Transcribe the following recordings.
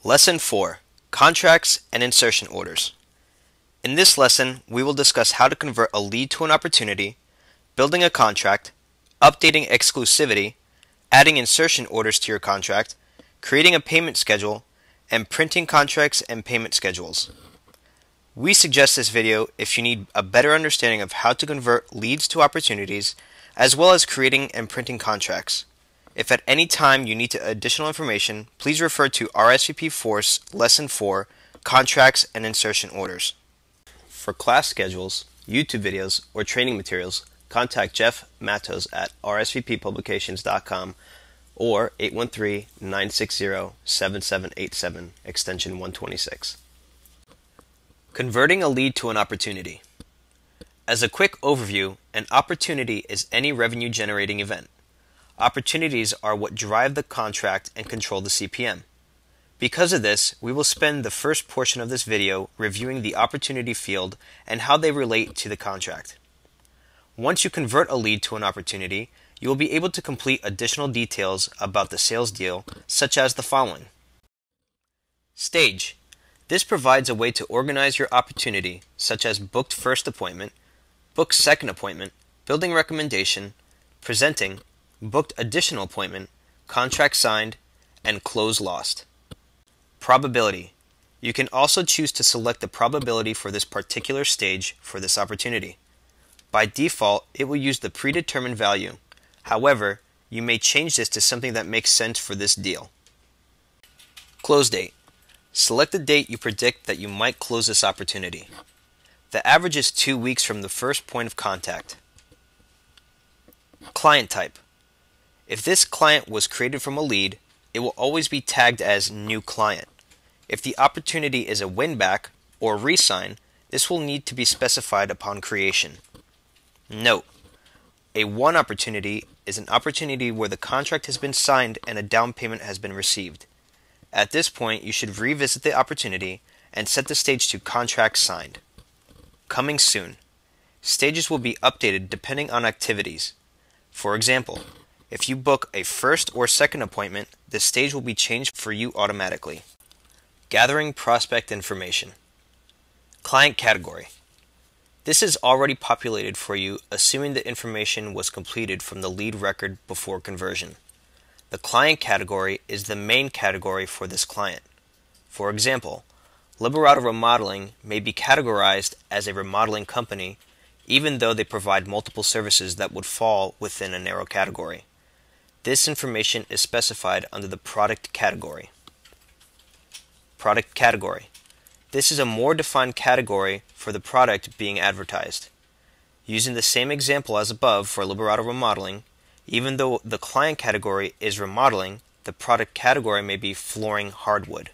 Lesson 4: Contracts and Insertion Orders. In this lesson, we will discuss how to convert a lead to an opportunity, building a contract, updating exclusivity, adding insertion orders to your contract, creating a payment schedule, and printing contracts and payment schedules. We suggest this video if you need a better understanding of how to convert leads to opportunities, as well as creating and printing contracts. If at any time you need additional information, please refer to RSVP Force Lesson 4, Contracts and Insertion Orders. For class schedules, YouTube videos, or training materials, contact Jeff Matos at rsvppublications.com or 813-960-7787, extension 126. Converting a lead to an opportunity. As a quick overview, an opportunity is any revenue-generating event. Opportunities are what drive the contract and control the CPM. Because of this, we will spend the first portion of this video reviewing the opportunity field and how they relate to the contract. Once you convert a lead to an opportunity, you will be able to complete additional details about the sales deal, such as the following. Stage. This provides a way to organize your opportunity, such as booked first appointment, booked second appointment, building recommendation, presenting, booked additional appointment, contract signed, and close lost. Probability. You can also choose to select the probability for this particular stage for this opportunity. By default, it will use the predetermined value. However, you may change this to something that makes sense for this deal. Close date. Select the date you predict that you might close this opportunity. The average is 2 weeks from the first point of contact. Client type. If this client was created from a lead, it will always be tagged as new client. If the opportunity is a win-back or re-sign, this will need to be specified upon creation. Note: a won opportunity is an opportunity where the contract has been signed and a down payment has been received. At this point, you should revisit the opportunity and set the stage to contract signed. Coming soon. Stages will be updated depending on activities. For example, if you book a first or second appointment, the stage will be changed for you automatically. Gathering prospect information. Client category. This is already populated for you, assuming the information was completed from the lead record before conversion. The client category is the main category for this client. For example, Liberato Remodeling may be categorized as a remodeling company, even though they provide multiple services that would fall within a narrow category. This information is specified under the product category. Product category. This is a more defined category for the product being advertised. Using the same example as above for Liberato Remodeling, even though the client category is remodeling, the product category may be flooring hardwood.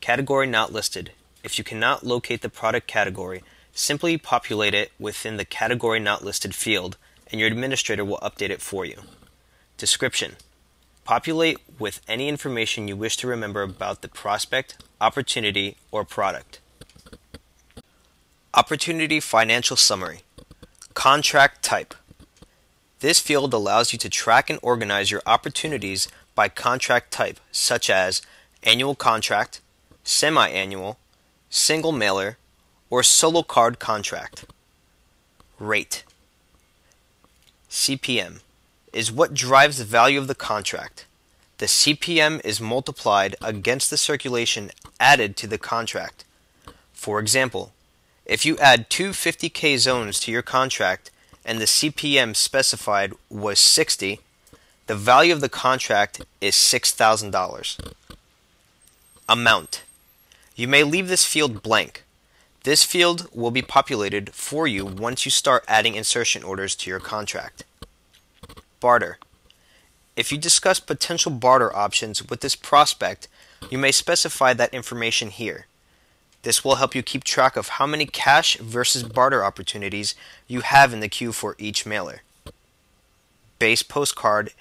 Category not listed. If you cannot locate the product category, simply populate it within the category not listed field, and your administrator will update it for you. Description. Populate with any information you wish to remember about the prospect, opportunity, or product. Opportunity financial summary. Contract type. This field allows you to track and organize your opportunities by contract type, such as annual contract, semi-annual, single mailer, or solo card contract. Rate. CPM is what drives the value of the contract. The CPM is multiplied against the circulation added to the contract. For example, if you add two 50K zones to your contract and the CPM specified was 60, the value of the contract is $6,000. Amount. You may leave this field blank. This field will be populated for you once you start adding insertion orders to your contract. Barter. If you discuss potential barter options with this prospect, you may specify that information here. This will help you keep track of how many cash versus barter opportunities you have in the queue for each mailer. Base postcard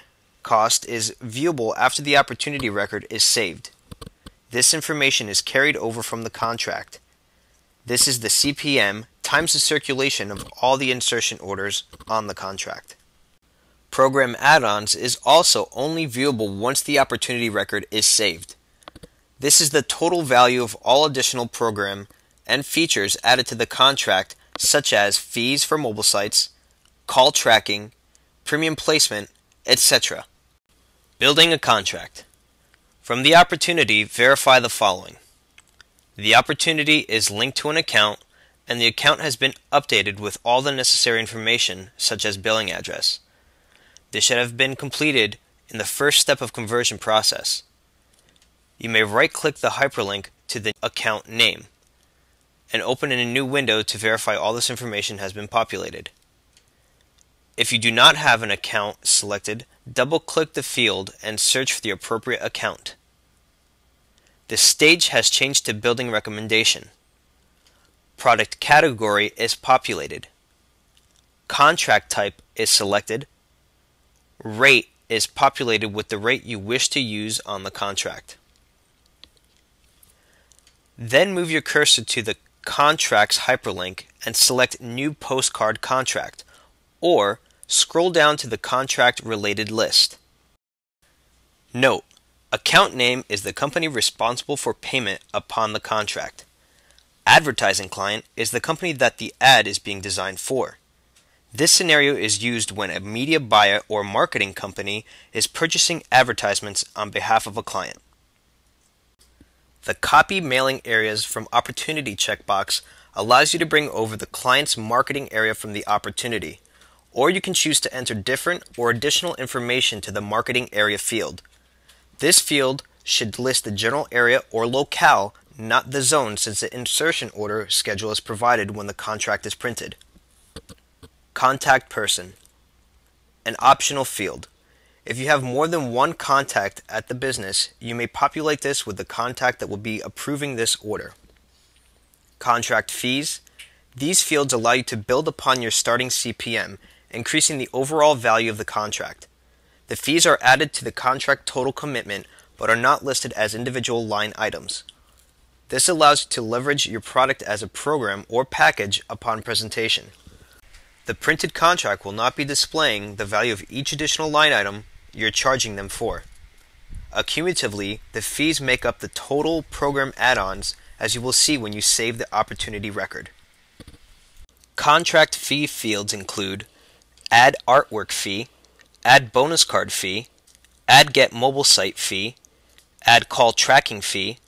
cost is viewable after the opportunity record is saved. This information is carried over from the contract. This is the CPM times the circulation of all the insertion orders on the contract. Program add-ons is also only viewable once the opportunity record is saved. This is the total value of all additional program and features added to the contract, such as fees for mobile sites, call tracking, premium placement, etc. Building a contract. From the opportunity, verify the following. The opportunity is linked to an account, and the account has been updated with all the necessary information, such as billing address. This should have been completed in the first step of conversion process. You may right-click the hyperlink to the account name and open in a new window to verify all this information has been populated. If you do not have an account selected, double-click the field and search for the appropriate account. The stage has changed to Building Recommendation. Product category is populated. Contract type is selected. Rate is populated with the rate you wish to use on the contract. Then move your cursor to the Contracts hyperlink and select New Postcard Contract, or scroll down to the contract related list. Note: account name is the company responsible for payment upon the contract. Advertising client is the company that the ad is being designed for. This scenario is used when a media buyer or marketing company is purchasing advertisements on behalf of a client. The Copy Mailing Areas from Opportunity checkbox allows you to bring over the client's marketing area from the opportunity, or you can choose to enter different or additional information to the marketing area field. This field should list the general area or locale, not the zone, since the insertion order schedule is provided when the contract is printed. Contact person, an optional field. If you have more than one contact at the business, you may populate this with the contact that will be approving this order. Contract fees. These fields allow you to build upon your starting CPM, increasing the overall value of the contract. The fees are added to the contract total commitment, but are not listed as individual line items. This allows you to leverage your product as a program or package upon presentation. The printed contract will not be displaying the value of each additional line item you're charging them for. Accumulatively, the fees make up the total program add-ons, as you will see when you save the opportunity record. Contract fee fields include Add Artwork Fee, Add Bonus Card Fee, Add Get Mobile Site Fee, Add Call Tracking Fee,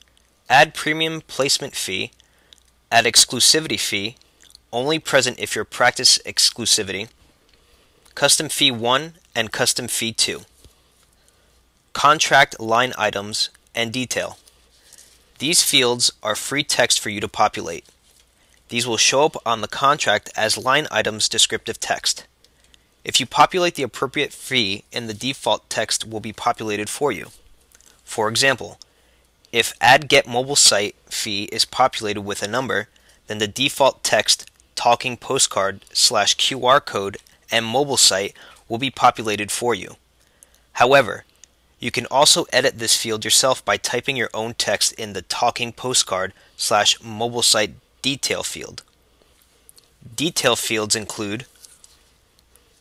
Add Premium Placement Fee, Add Exclusivity Fee, only present if your practice exclusivity, Custom Fee 1 and Custom Fee 2. Contract line items and detail. These fields are free text for you to populate. These will show up on the contract as line items descriptive text. If you populate the appropriate fee, in the default text will be populated for you. For example, if Add Get Mobile Site Fee is populated with a number, then the default text Talking Postcard / QR code and mobile site will be populated for you. However, you can also edit this field yourself by typing your own text in the Talking Postcard / mobile site detail field. Detail fields include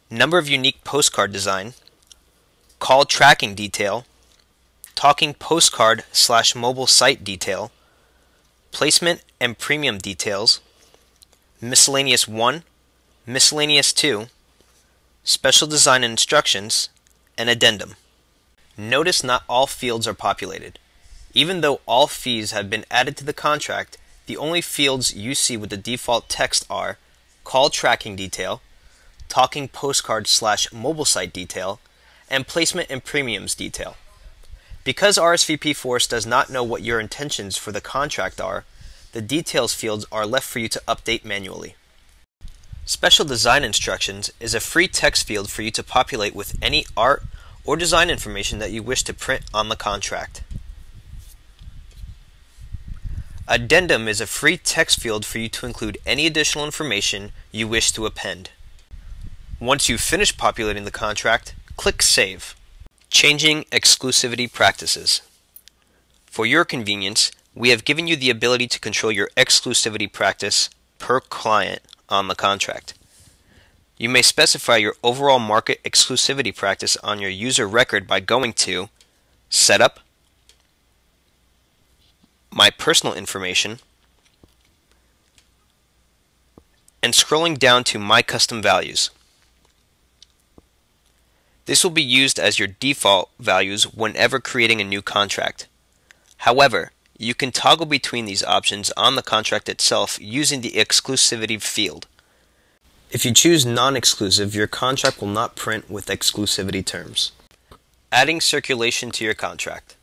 number of unique postcard design, call tracking detail, Talking Postcard / mobile site detail, placement and premium details, Miscellaneous 1, Miscellaneous 2, Special Design Instructions, and Addendum. Notice not all fields are populated. Even though all fees have been added to the contract, the only fields you see with the default text are Call Tracking Detail, Talking Postcard / mobile site detail, and Placement and Premiums detail. Because RSVP Force does not know what your intentions for the contract are, the details fields are left for you to update manually. Special Design Instructions is a free text field for you to populate with any art or design information that you wish to print on the contract. Addendum is a free text field for you to include any additional information you wish to append. Once you've finished populating the contract, click Save. Changing exclusivity practices. For your convenience, we have given you the ability to control your exclusivity practice per client on the contract. You may specify your overall market exclusivity practice on your user record by going to Setup, My Personal Information, and scrolling down to My Custom Values. This will be used as your default values whenever creating a new contract. However, you can toggle between these options on the contract itself using the exclusivity field. If you choose non-exclusive, your contract will not print with exclusivity terms. Adding circulation to your contract.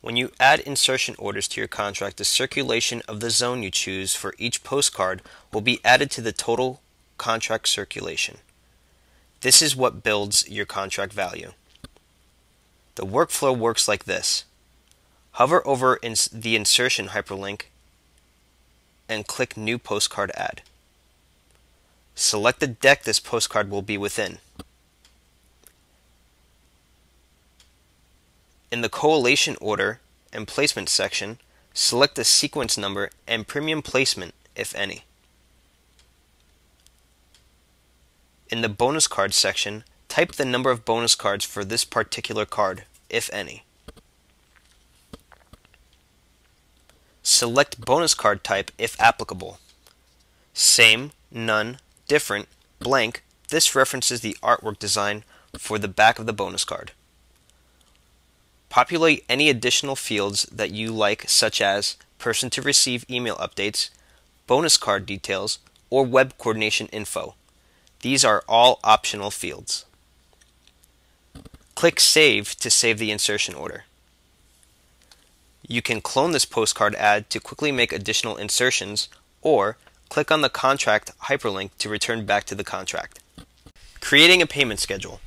When you add insertion orders to your contract, the circulation of the zone you choose for each postcard will be added to the total contract circulation. This is what builds your contract value. The workflow works like this. Hover over the insertion hyperlink and click New Postcard Add. Select the deck this postcard will be within. In the Collation Order and Placement section, select the sequence number and premium placement, if any. In the Bonus Cards section, type the number of bonus cards for this particular card, if any. Select bonus card type if applicable. Same, none, different, blank. This references the artwork design for the back of the bonus card. Populate any additional fields that you like, such as person to receive email updates, bonus card details, or web coordination info. These are all optional fields. Click Save to save the insertion order. You can clone this postcard ad to quickly make additional insertions, or click on the contract hyperlink to return back to the contract. Creating a payment schedule.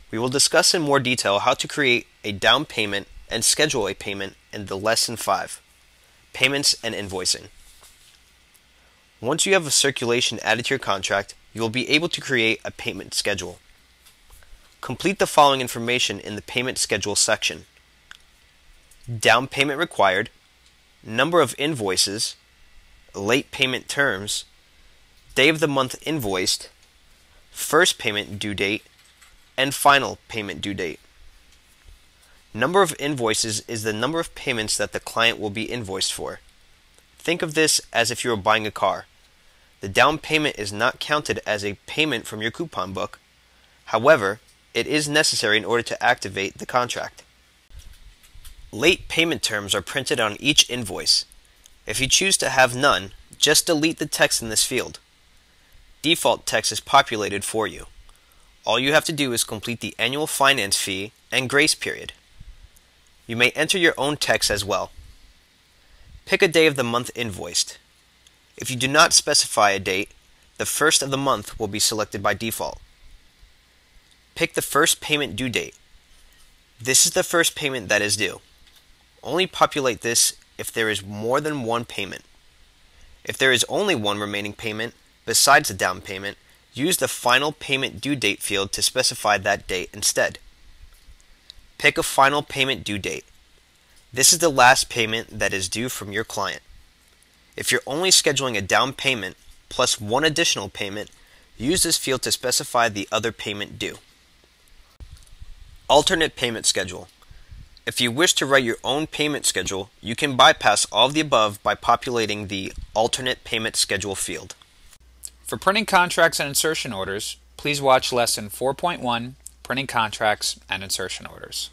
We will discuss in more detail how to create a down payment and schedule a payment in the Lesson 5, Payments and Invoicing. Once you have a circulation added to your contract, you will be able to create a payment schedule. Complete the following information in the Payment Schedule section: down payment required, number of invoices, late payment terms, day of the month invoiced, first payment due date, and final payment due date. Number of invoices is the number of payments that the client will be invoiced for. Think of this as if you were buying a car. The down payment is not counted as a payment from your coupon book. However, it is necessary in order to activate the contract. Late payment terms are printed on each invoice. If you choose to have none, just delete the text in this field. Default text is populated for you. All you have to do is complete the annual finance fee and grace period. You may enter your own text as well. Pick a day of the month invoiced. If you do not specify a date, the first of the month will be selected by default. Pick the first payment due date. This is the first payment that is due. Only populate this if there is more than one payment. If there is only one remaining payment besides the down payment, use the final payment due date field to specify that date instead. Pick a final payment due date. This is the last payment that is due from your client. If you're only scheduling a down payment plus one additional payment, use this field to specify the other payment due. Alternate payment schedule. If you wish to write your own payment schedule, you can bypass all of the above by populating the alternate payment schedule field. For printing contracts and insertion orders, please watch Lesson 4.1, Printing Contracts and Insertion Orders.